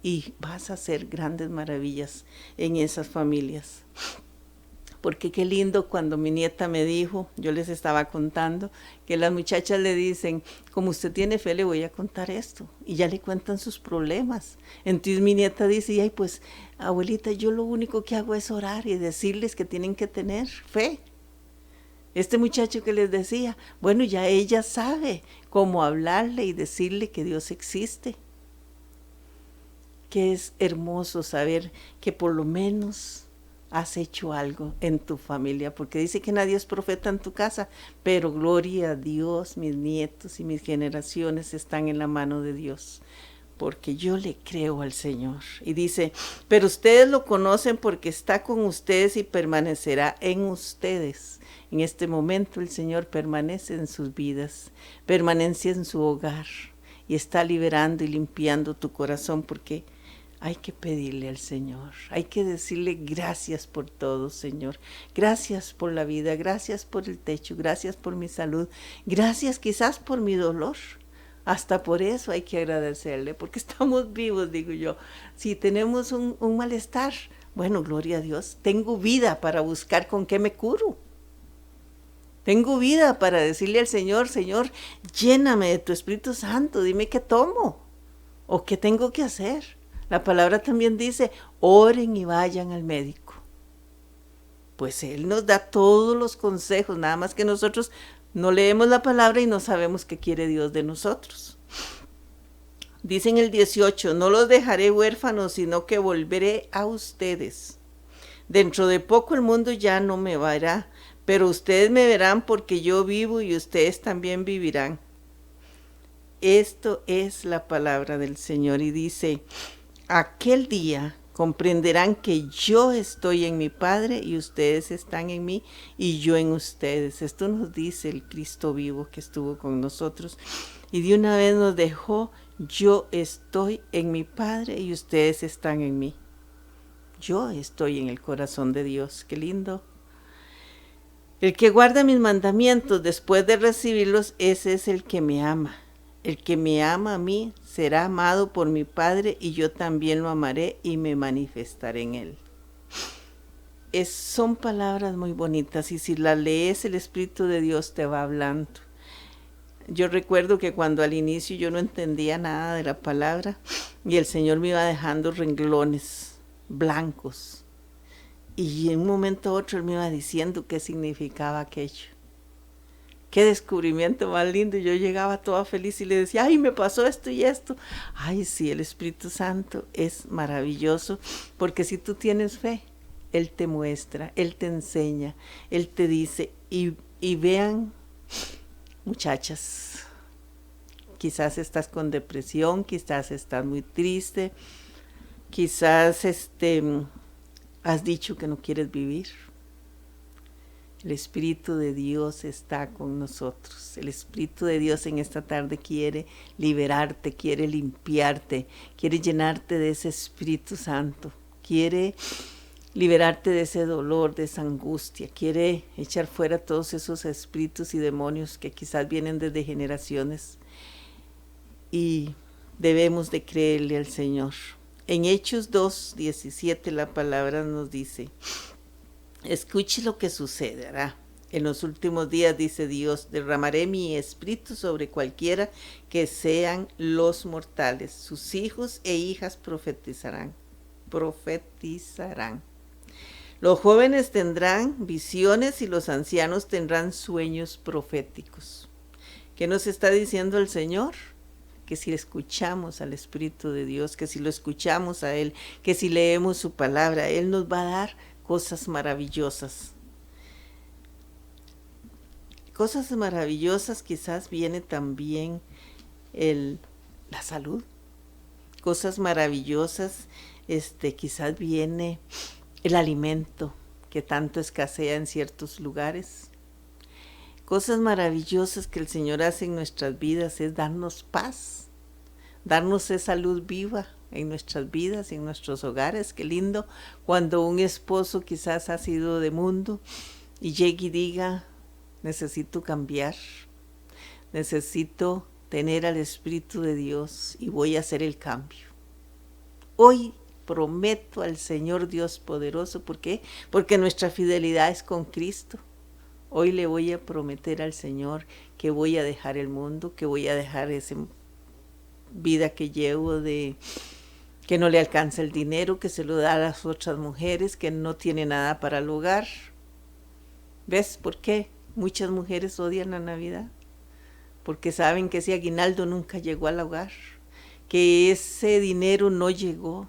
y vas a hacer grandes maravillas en esas familias. Porque qué lindo cuando mi nieta me dijo, yo les estaba contando, que las muchachas le dicen, como usted tiene fe, le voy a contar esto. Y ya le cuentan sus problemas. Entonces mi nieta dice, ay, pues abuelita, yo lo único que hago es orar y decirles que tienen que tener fe. Este muchacho que les decía, bueno, ya ella sabe cómo hablarle y decirle que Dios existe. que es hermoso saber que por lo menos has hecho algo en tu familia, porque dice que nadie es profeta en tu casa, pero gloria a Dios, mis nietos y mis generaciones están en la mano de Dios, porque yo le creo al Señor. Y dice, pero ustedes lo conocen porque está con ustedes y permanecerá en ustedes. En este momento el Señor permanece en sus vidas, permanece en su hogar y está liberando y limpiando tu corazón, porque hay que pedirle al Señor, hay que decirle gracias por todo, Señor. Gracias por la vida, gracias por el techo, gracias por mi salud, gracias quizás por mi dolor. Hasta por eso hay que agradecerle, porque estamos vivos, digo yo. Si tenemos un malestar, bueno, gloria a Dios, tengo vida para buscar con qué me curo. Tengo vida para decirle al Señor, Señor, lléname de tu Espíritu Santo, dime qué tomo o qué tengo que hacer. La palabra también dice, oren y vayan al médico. Pues Él nos da todos los consejos, nada más que nosotros no leemos la palabra y no sabemos qué quiere Dios de nosotros. Dice en el 18, no los dejaré huérfanos, sino que volveré a ustedes. Dentro de poco el mundo ya no me verá, pero ustedes me verán porque yo vivo y ustedes también vivirán. Esto es la palabra del Señor y dice, aquel día comprenderán que yo estoy en mi Padre y ustedes están en mí y yo en ustedes. Esto nos dice el Cristo vivo que estuvo con nosotros y de una vez nos dejó, yo estoy en mi Padre y ustedes están en mí. Yo estoy en el corazón de Dios. Qué lindo. El que guarda mis mandamientos después de recibirlos, ese es el que me ama. El que me ama a mí será amado por mi Padre y yo también lo amaré y me manifestaré en él. Son palabras muy bonitas y si las lees el Espíritu de Dios te va hablando. Yo recuerdo que cuando al inicio yo no entendía nada de la palabra y el Señor me iba dejando renglones blancos y en un momento u otro Él me iba diciendo qué significaba aquello. Qué descubrimiento más lindo. Yo llegaba toda feliz y le decía, ay, me pasó esto y esto. Ay, sí, el Espíritu Santo es maravilloso, porque si tú tienes fe, Él te muestra, Él te enseña, Él te dice, y vean, muchachas, quizás estás con depresión, quizás estás muy triste, quizás has dicho que no quieres vivir. El Espíritu de Dios está con nosotros. El Espíritu de Dios en esta tarde quiere liberarte, quiere limpiarte, quiere llenarte de ese Espíritu Santo, quiere liberarte de ese dolor, de esa angustia, quiere echar fuera todos esos espíritus y demonios que quizás vienen desde generaciones y debemos de creerle al Señor. En Hechos 2:17 la palabra nos dice, escuche lo que sucederá. En los últimos días, dice Dios, derramaré mi espíritu sobre cualquiera que sean los mortales. Sus hijos e hijas profetizarán. Los jóvenes tendrán visiones y los ancianos tendrán sueños proféticos. ¿Qué nos está diciendo el Señor? Que si escuchamos al Espíritu de Dios, que si lo escuchamos a Él, que si leemos su palabra, Él nos va a dar cosas maravillosas. Cosas maravillosas quizás viene también la salud. Cosas maravillosas, quizás viene el alimento que tanto escasea en ciertos lugares. Cosas maravillosas que el Señor hace en nuestras vidas es darnos paz, darnos esa luz viva en nuestras vidas, en nuestros hogares. Qué lindo cuando un esposo quizás ha sido de mundo y llegue y diga, necesito cambiar, necesito tener al Espíritu de Dios y voy a hacer el cambio. Hoy prometo al Señor Dios poderoso, ¿por qué? Porque nuestra fidelidad es con Cristo. Hoy le voy a prometer al Señor que voy a dejar el mundo, que voy a dejar esa vida que llevo de que no le alcanza el dinero, que se lo da a las otras mujeres, que no tiene nada para el hogar. ¿Ves por qué muchas mujeres odian la Navidad? Porque saben que ese aguinaldo nunca llegó al hogar, que ese dinero no llegó.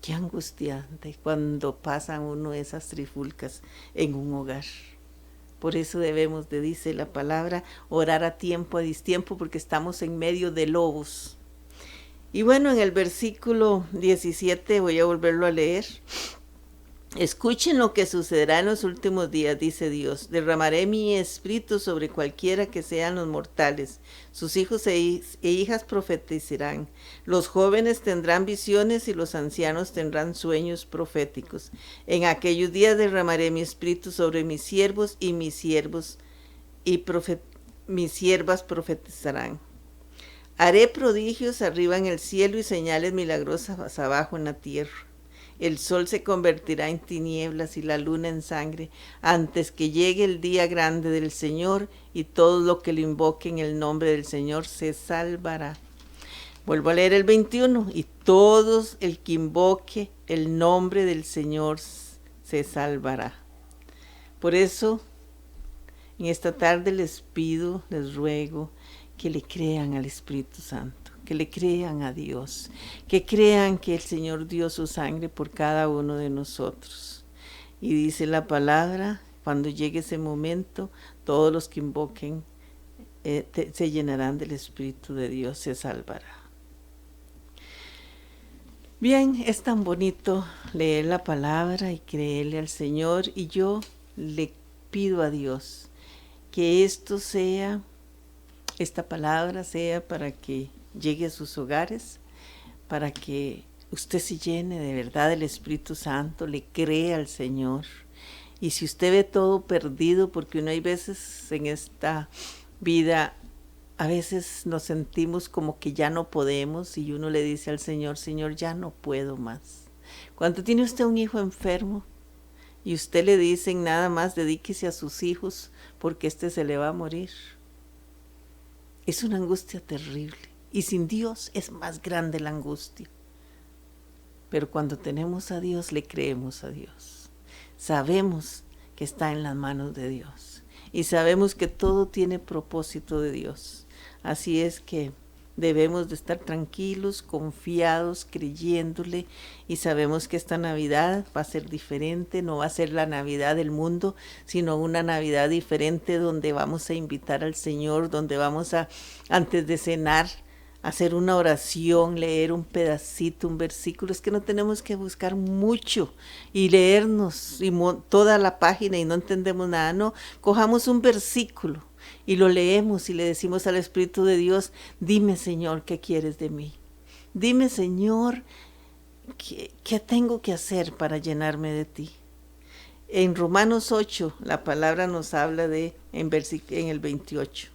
Qué angustiante cuando pasan uno esas trifulcas en un hogar. Por eso debemos de, dice la palabra, orar a tiempo, a distiempo, porque estamos en medio de lobos. Y bueno, en el versículo 17 voy a volverlo a leer. Escuchen lo que sucederá en los últimos días, dice Dios. Derramaré mi espíritu sobre cualquiera que sean los mortales. Sus hijos e hijas profetizarán. Los jóvenes tendrán visiones y los ancianos tendrán sueños proféticos. En aquellos días derramaré mi espíritu sobre mis siervos y mis siervas profetizarán. Haré prodigios arriba en el cielo y señales milagrosas abajo en la tierra. El sol se convertirá en tinieblas y la luna en sangre antes que llegue el día grande del Señor, y todo lo que le invoque en el nombre del Señor se salvará. Vuelvo a leer el 21. Y todos el que invoque el nombre del Señor se salvará. Por eso, en esta tarde les pido, les ruego que le crean al Espíritu Santo, que le crean a Dios, que crean que el Señor dio su sangre por cada uno de nosotros. Y dice la palabra, cuando llegue ese momento, todos los que invoquen se llenarán del Espíritu de Dios, se salvará. Bien, es tan bonito leer la palabra y creerle al Señor, y yo le pido a Dios que esta palabra sea para que llegue a sus hogares, para que usted se llene de verdad del Espíritu Santo, le crea al Señor. Y si usted ve todo perdido, porque uno hay veces en esta vida, a veces nos sentimos como que ya no podemos, y uno le dice al Señor, Señor, ya no puedo más. Cuando tiene usted un hijo enfermo y usted le dicen nada más dedíquese a sus hijos porque se le va a morir, es una angustia terrible. Y sin Dios es más grande la angustia. Pero cuando tenemos a Dios, le creemos a Dios. Sabemos que está en las manos de Dios. Y sabemos que todo tiene propósito de Dios. Así es que debemos de estar tranquilos, confiados, creyéndole. Y sabemos que esta Navidad va a ser diferente. No va a ser la Navidad del mundo, sino una Navidad diferente, donde vamos a invitar al Señor, donde vamos a, antes de cenar, hacer una oración, leer un pedacito, un versículo. Es que no tenemos que buscar mucho y leernos toda la página y no entendemos nada. No, cojamos un versículo y lo leemos y le decimos al Espíritu de Dios, dime, Señor, ¿qué quieres de mí? Dime, Señor, ¿qué tengo que hacer para llenarme de ti? En Romanos 8, la palabra nos habla en el 28.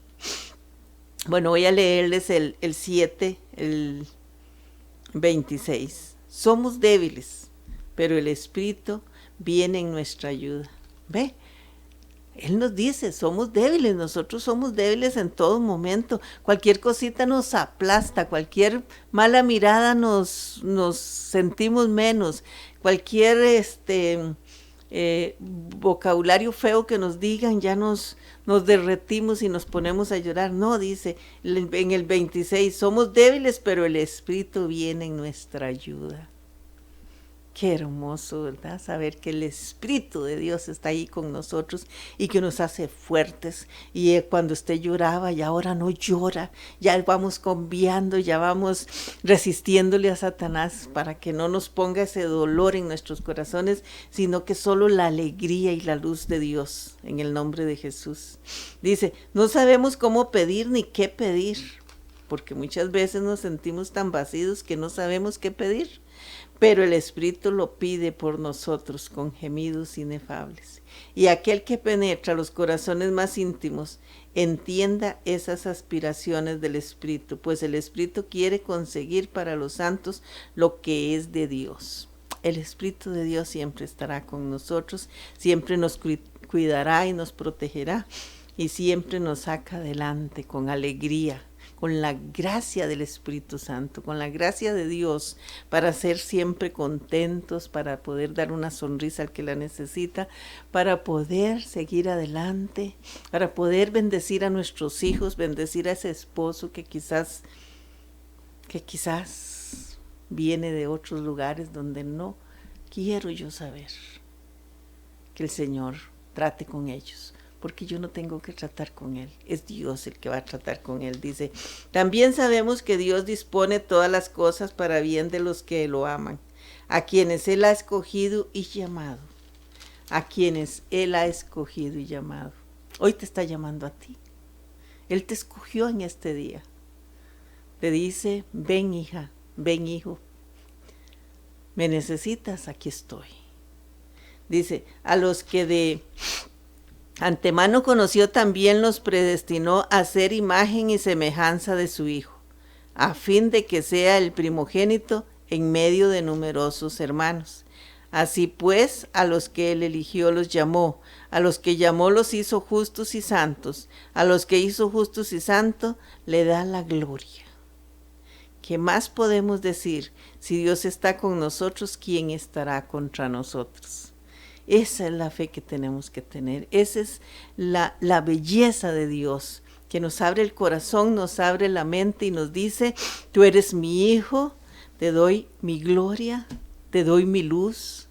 Bueno, voy a leerles el 7, el 26. Somos débiles, pero el Espíritu viene en nuestra ayuda. ¿Ve? Él nos dice, somos débiles, nosotros somos débiles en todo momento. Cualquier cosita nos aplasta, cualquier mala mirada nos sentimos menos. Cualquier vocabulario feo que nos digan, ya nos derretimos y nos ponemos a llorar. No, dice en el 26, somos débiles, pero el Espíritu viene en nuestra ayuda. Qué hermoso, ¿verdad? Saber que el Espíritu de Dios está ahí con nosotros y que nos hace fuertes. Y cuando usted lloraba, y ahora no llora, ya vamos cambiando, ya vamos resistiéndole a Satanás para que no nos ponga ese dolor en nuestros corazones, sino que solo la alegría y la luz de Dios, en el nombre de Jesús. Dice, no sabemos cómo pedir ni qué pedir, porque muchas veces nos sentimos tan vacíos que no sabemos qué pedir. Pero el Espíritu lo pide por nosotros con gemidos inefables. Y aquel que penetra los corazones más íntimos entienda esas aspiraciones del Espíritu, pues el Espíritu quiere conseguir para los santos lo que es de Dios. El Espíritu de Dios siempre estará con nosotros, siempre nos cuidará y nos protegerá, y siempre nos saca adelante con alegría, con la gracia del Espíritu Santo, con la gracia de Dios, para ser siempre contentos, para poder dar una sonrisa al que la necesita, para poder seguir adelante, para poder bendecir a nuestros hijos, bendecir a ese esposo que quizás que quizás viene de otros lugares donde no quiero yo saber. Que el Señor trate con ellos, porque yo no tengo que tratar con Él, es Dios el que va a tratar con Él. Dice, también sabemos que Dios dispone todas las cosas para bien de los que lo aman, a quienes Él ha escogido y llamado, a quienes Él ha escogido y llamado. Hoy te está llamando a ti, Él te escogió en este día, te dice, ven hija, ven hijo, me necesitas, aquí estoy. Dice, a los que de antemano conoció también los predestinó a ser imagen y semejanza de su Hijo, a fin de que sea el primogénito en medio de numerosos hermanos. Así pues, a los que Él eligió los llamó, a los que llamó los hizo justos y santos, a los que hizo justos y santos le da la gloria. ¿Qué más podemos decir? Si Dios está con nosotros, ¿quién estará contra nosotros? Esa es la fe que tenemos que tener. Esa es la belleza de Dios, que nos abre el corazón, nos abre la mente y nos dice, tú eres mi hijo, te doy mi gloria, te doy mi luz.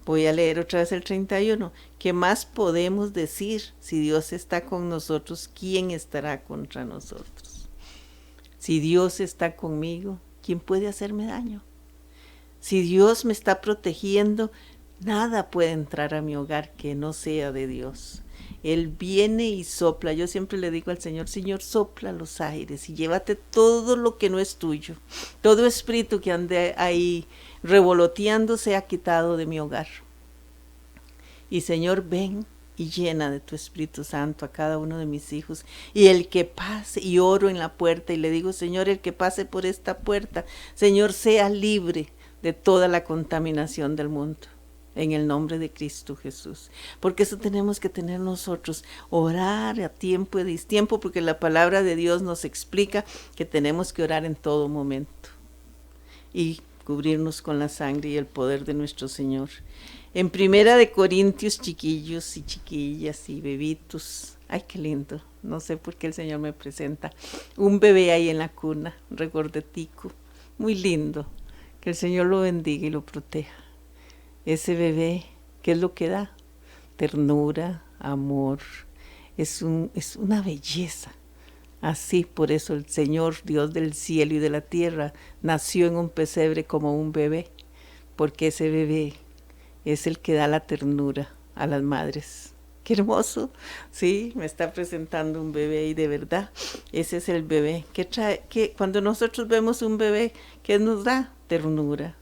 Voy a leer otra vez el 31. ¿Qué más podemos decir? Si Dios está con nosotros, ¿quién estará contra nosotros? Si Dios está conmigo, ¿quién puede hacerme daño? Si Dios me está protegiendo, nada puede entrar a mi hogar que no sea de Dios. Él viene y sopla. Yo siempre le digo al Señor, Señor, sopla los aires y llévate todo lo que no es tuyo. Todo espíritu que ande ahí revoloteando sea quitado de mi hogar. Y Señor, ven y llena de tu Espíritu Santo a cada uno de mis hijos. Y el que pase, y oro en la puerta y le digo, Señor, el que pase por esta puerta, Señor, sea libre de toda la contaminación del mundo, en el nombre de Cristo Jesús. Porque eso tenemos que tener nosotros, orar a tiempo y distiempo, porque la palabra de Dios nos explica que tenemos que orar en todo momento y cubrirnos con la sangre y el poder de nuestro Señor. En 1 Corintios, chiquillos y chiquillas y bebitos, ay, qué lindo, no sé por qué el Señor me presenta un bebé ahí en la cuna, regordetico, muy lindo, que el Señor lo bendiga y lo proteja. Ese bebé, ¿qué es lo que da? Ternura, amor, es una belleza. Así, por eso el Señor, Dios del cielo y de la tierra, nació en un pesebre como un bebé, porque ese bebé es el que da la ternura a las madres. Qué hermoso, sí, me está presentando un bebé y de verdad, ese es el bebé. Que cuando nosotros vemos un bebé, ¿qué nos da? Ternura,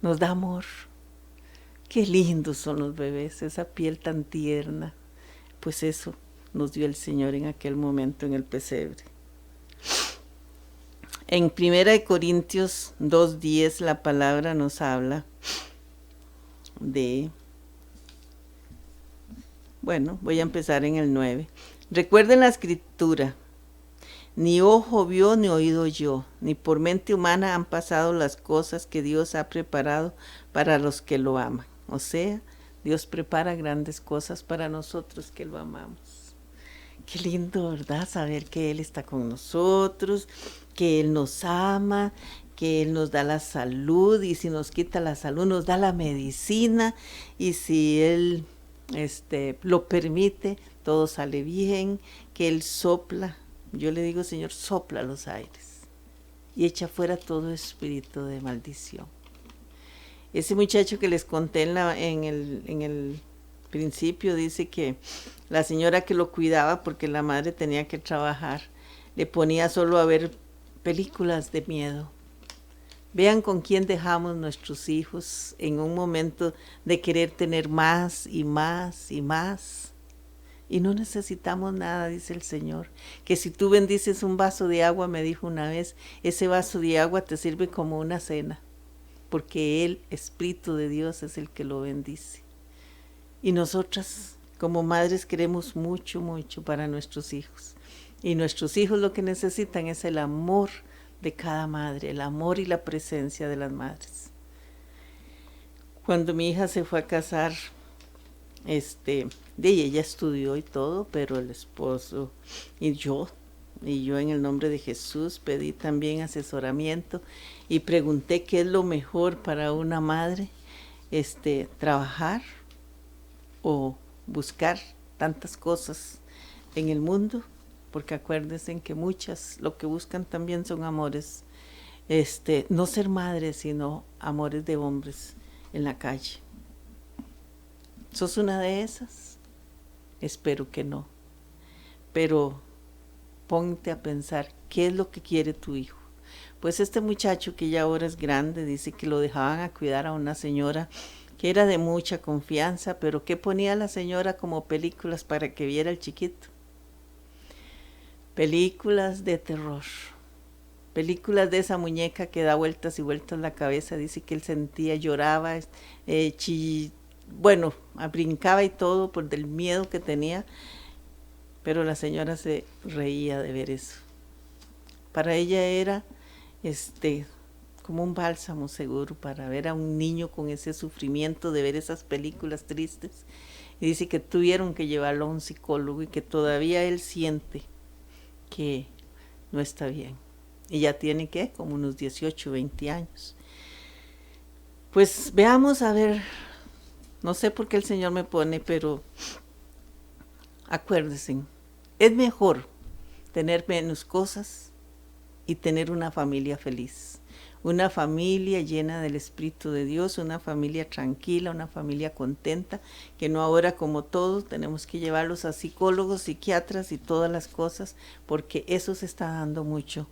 nos da amor. Qué lindos son los bebés, esa piel tan tierna. Pues eso nos dio el Señor en aquel momento en el pesebre. En 1 Corintios 2:10 la palabra nos habla de, bueno, voy a empezar en el 9. Recuerden la escritura, ni ojo vio ni oído oyó, ni por mente humana han pasado las cosas que Dios ha preparado para los que lo aman. O sea, Dios prepara grandes cosas para nosotros que lo amamos. Qué lindo, ¿verdad? Saber que Él está con nosotros, que Él nos ama, que Él nos da la salud, y si nos quita la salud nos da la medicina, y si Él lo permite, todo sale bien, que Él sopla. Yo le digo, Señor, sopla los aires y echa fuera todo espíritu de maldición. Ese muchacho que les conté en el principio dice que la señora que lo cuidaba, porque la madre tenía que trabajar, le ponía solo a ver películas de miedo. Vean con quién dejamos nuestros hijos en un momento de querer tener más y más y más. Y no necesitamos nada, dice el Señor. Que si tú bendices un vaso de agua, me dijo una vez, ese vaso de agua te sirve como una cena, porque el Espíritu de Dios es el que lo bendice. Y nosotras, como madres, queremos mucho, mucho para nuestros hijos. Y nuestros hijos lo que necesitan es el amor de cada madre, el amor y la presencia de las madres. Cuando mi hija se fue a casar, ella estudió y todo, pero el esposo y yo y yo en el nombre de Jesús pedí también asesoramiento y pregunté qué es lo mejor para una madre, trabajar o buscar tantas cosas en el mundo, porque acuérdense que muchas lo que buscan también son amores, no ser madre, sino amores de hombres en la calle. ¿Sos una de esas? Espero que no, pero ponte a pensar qué es lo que quiere tu hijo. Pues este muchacho que ya ahora es grande, dice que lo dejaban a cuidar a una señora que era de mucha confianza, pero que ponía a la señora como películas para que viera el chiquito. Películas de terror, películas de esa muñeca que da vueltas y vueltas la cabeza. Dice que él sentía, lloraba, brincaba y todo por el miedo que tenía, pero la señora se reía de ver eso. Para ella era como un bálsamo seguro para ver a un niño con ese sufrimiento de ver esas películas tristes. Y dice que tuvieron que llevarlo a un psicólogo y que todavía él siente que no está bien. Y ya tiene como unos 18, 20 años. Pues veamos a ver, no sé por qué el Señor me pone, pero acuérdense, es mejor tener menos cosas y tener una familia feliz. Una familia llena del Espíritu de Dios, una familia tranquila, una familia contenta, que no ahora como todos tenemos que llevarlos a psicólogos, psiquiatras y todas las cosas, porque eso se está dando mucho.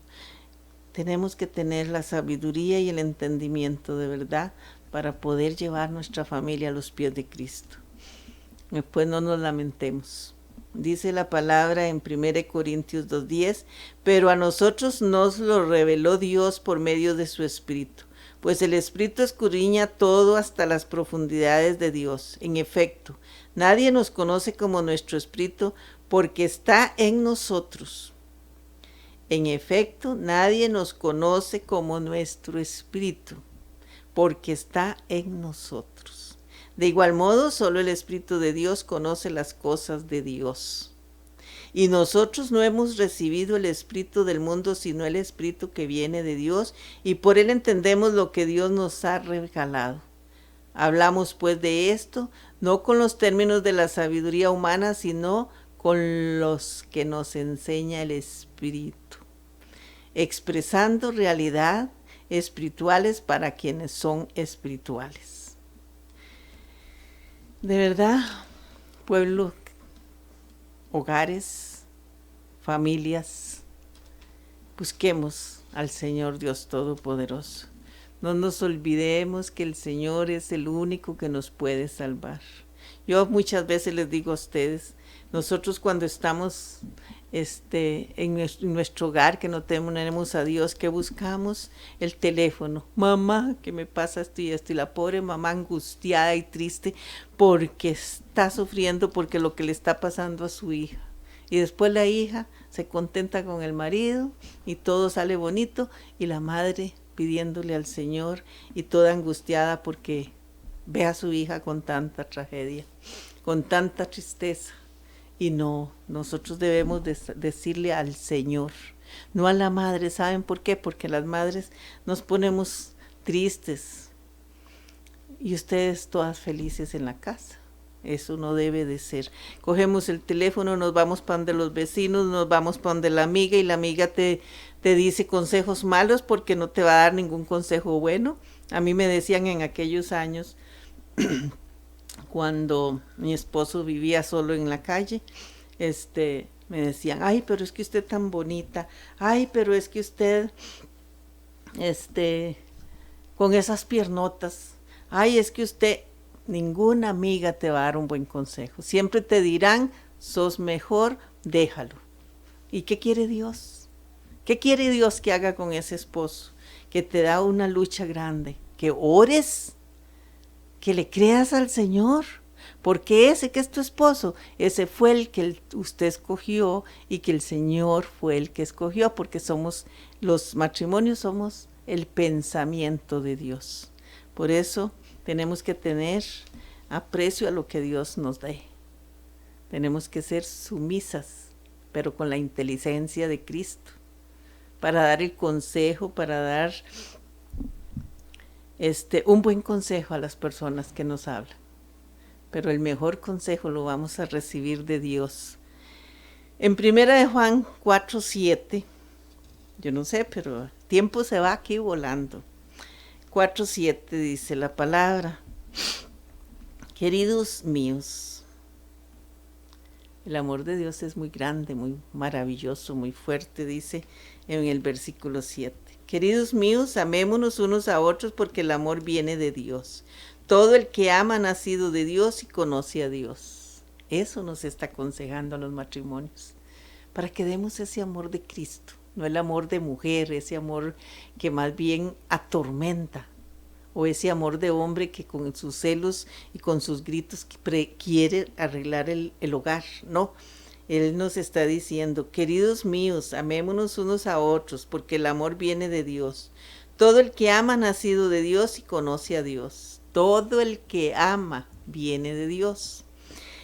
Tenemos que tener la sabiduría y el entendimiento de verdad para poder llevar nuestra familia a los pies de Cristo. Después no nos lamentemos. Dice la palabra en 1 Corintios 2:10, pero a nosotros nos lo reveló Dios por medio de su Espíritu, pues el Espíritu escudriña todo hasta las profundidades de Dios. En efecto, nadie nos conoce como nuestro Espíritu porque está en nosotros. En efecto, nadie nos conoce como nuestro Espíritu porque está en nosotros. De igual modo, solo el Espíritu de Dios conoce las cosas de Dios. Y nosotros no hemos recibido el Espíritu del mundo, sino el Espíritu que viene de Dios, y por él entendemos lo que Dios nos ha regalado. Hablamos pues de esto, no con los términos de la sabiduría humana, sino con los que nos enseña el Espíritu, expresando realidad espirituales para quienes son espirituales. De verdad, pueblo, hogares, familias, busquemos al Señor Dios Todopoderoso. No nos olvidemos que el Señor es el único que nos puede salvar. Yo muchas veces les digo a ustedes, nosotros cuando estamos en nuestro hogar, que no tenemos a Dios, que buscamos el teléfono. Mamá, que me pasa esto y esto, y la pobre mamá angustiada y triste porque está sufriendo porque lo que le está pasando a su hija. Y después la hija se contenta con el marido y todo sale bonito, y la madre pidiéndole al Señor y toda angustiada porque ve a su hija con tanta tragedia, con tanta tristeza. Y no, nosotros debemos decirle al Señor, no a la madre. ¿Saben por qué? Porque las madres nos ponemos tristes y ustedes todas felices en la casa. Eso no debe de ser. Cogemos el teléfono, nos vamos para donde los vecinos, nos vamos para donde la amiga, y la amiga te dice consejos malos porque no te va a dar ningún consejo bueno. A mí me decían en aquellos años cuando mi esposo vivía solo en la calle, me decían, ay, pero es que usted es tan bonita, ay, pero es que usted, con esas piernotas, ay, es que usted, ninguna amiga te va a dar un buen consejo, siempre te dirán, sos mejor, déjalo. ¿Y qué quiere Dios? ¿Qué quiere Dios que haga con ese esposo? Que te da una lucha grande, que ores, que le creas al Señor, porque ese que es tu esposo, ese fue el que usted escogió, y que el Señor fue el que escogió, porque los matrimonios somos el pensamiento de Dios. Por eso tenemos que tener aprecio a lo que Dios nos dé. Tenemos que ser sumisas, pero con la inteligencia de Cristo, para dar el consejo, para dar un buen consejo a las personas que nos hablan. Pero el mejor consejo lo vamos a recibir de Dios. En 1 de Juan 4:7, yo no sé, pero el tiempo se va aquí volando. 4:7 dice la palabra: queridos míos, el amor de Dios es muy grande, muy maravilloso, muy fuerte, dice en el versículo 7. Queridos míos, amémonos unos a otros porque el amor viene de Dios. Todo el que ama ha nacido de Dios y conoce a Dios. Eso nos está aconsejando a los matrimonios, para que demos ese amor de Cristo, no el amor de mujer, ese amor que más bien atormenta, o ese amor de hombre que con sus celos y con sus gritos quiere arreglar el hogar. No, Él nos está diciendo: queridos míos, amémonos unos a otros, porque el amor viene de Dios. Todo el que ama ha nacido de Dios y conoce a Dios. Todo el que ama viene de Dios.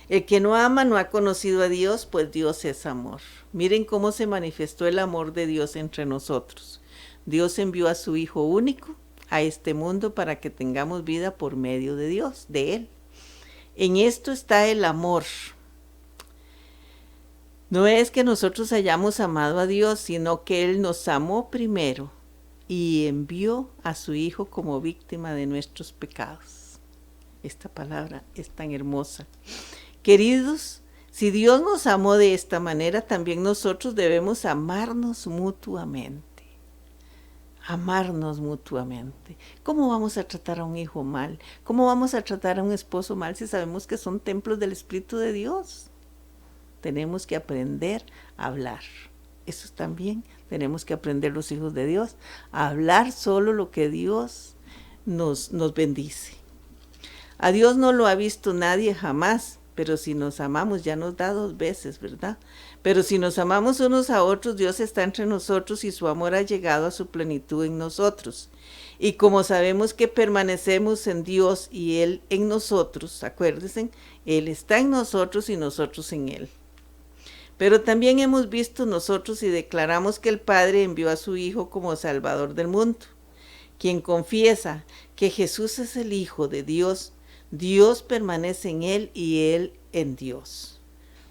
El que no ama no ha conocido a Dios, pues Dios es amor. Miren cómo se manifestó el amor de Dios entre nosotros. Dios envió a su Hijo único a este mundo para que tengamos vida por medio de Dios, de Él. En esto está el amor. No es que nosotros hayamos amado a Dios, sino que Él nos amó primero y envió a su Hijo como víctima de nuestros pecados. Esta palabra es tan hermosa. Queridos, si Dios nos amó de esta manera, también nosotros debemos amarnos mutuamente. Amarnos mutuamente. ¿Cómo vamos a tratar a un hijo mal? ¿Cómo vamos a tratar a un esposo mal si sabemos que son templos del Espíritu de Dios? Tenemos que aprender a hablar. Eso también tenemos que aprender los hijos de Dios, a hablar solo lo que Dios nos bendice. A Dios no lo ha visto nadie jamás, pero si nos amamos, ya nos da 2 veces, ¿verdad? Pero si nos amamos unos a otros, Dios está entre nosotros y su amor ha llegado a su plenitud en nosotros. Y como sabemos que permanecemos en Dios y Él en nosotros, acuérdense, Él está en nosotros y nosotros en Él. Pero también hemos visto nosotros y declaramos que el Padre envió a su Hijo como Salvador del mundo. Quien confiesa que Jesús es el Hijo de Dios, Dios permanece en Él y Él en Dios.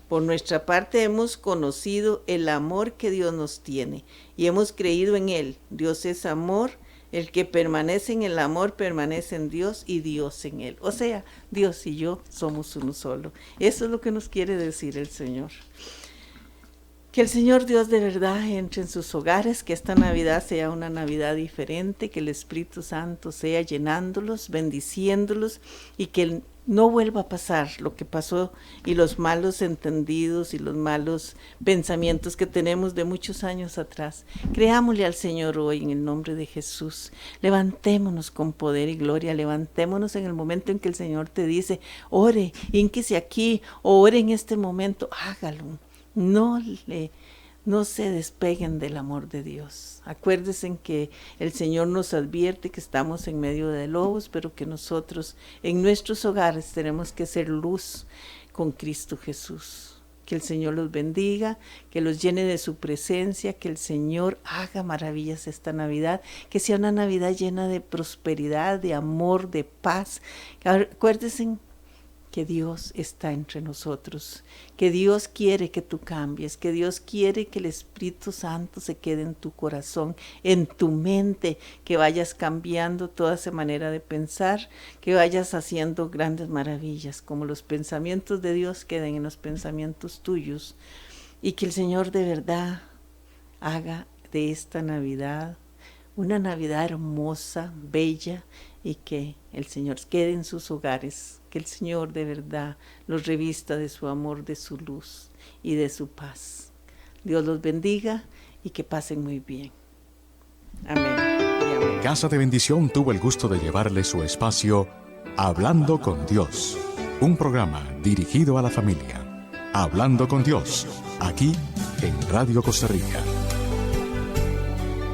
Por nuestra parte hemos conocido el amor que Dios nos tiene y hemos creído en Él. Dios es amor, el que permanece en el amor permanece en Dios y Dios en Él. O sea, Dios y yo somos uno solo. Eso es lo que nos quiere decir el Señor. Que el Señor Dios de verdad entre en sus hogares, que esta Navidad sea una Navidad diferente, que el Espíritu Santo sea llenándolos, bendiciéndolos y que no vuelva a pasar lo que pasó y los malos entendidos y los malos pensamientos que tenemos de muchos años atrás. Creámosle al Señor hoy en el nombre de Jesús. Levantémonos con poder y gloria, levantémonos en el momento en que el Señor te dice, ore, hínquese aquí, o ore en este momento, hágalo. No se despeguen del amor de Dios. Acuérdense que el Señor nos advierte que estamos en medio de lobos, pero que nosotros en nuestros hogares tenemos que ser luz con Cristo Jesús. Que el Señor los bendiga, que los llene de su presencia, que el Señor haga maravillas esta Navidad, que sea una Navidad llena de prosperidad, de amor, de paz. Acuérdense que Dios está entre nosotros, que Dios quiere que tú cambies, que Dios quiere que el Espíritu Santo se quede en tu corazón, en tu mente, que vayas cambiando toda esa manera de pensar, que vayas haciendo grandes maravillas, como los pensamientos de Dios queden en los pensamientos tuyos, y que el Señor de verdad haga de esta Navidad una Navidad hermosa, bella, y que el Señor quede en sus hogares, que el Señor de verdad los revista de su amor, de su luz y de su paz. Dios los bendiga y que pasen muy bien. Amén y amén. Casa de Bendición tuvo el gusto de llevarle su espacio Hablando con Dios, un programa dirigido a la familia. Hablando con Dios, aquí en Radio Costa Rica.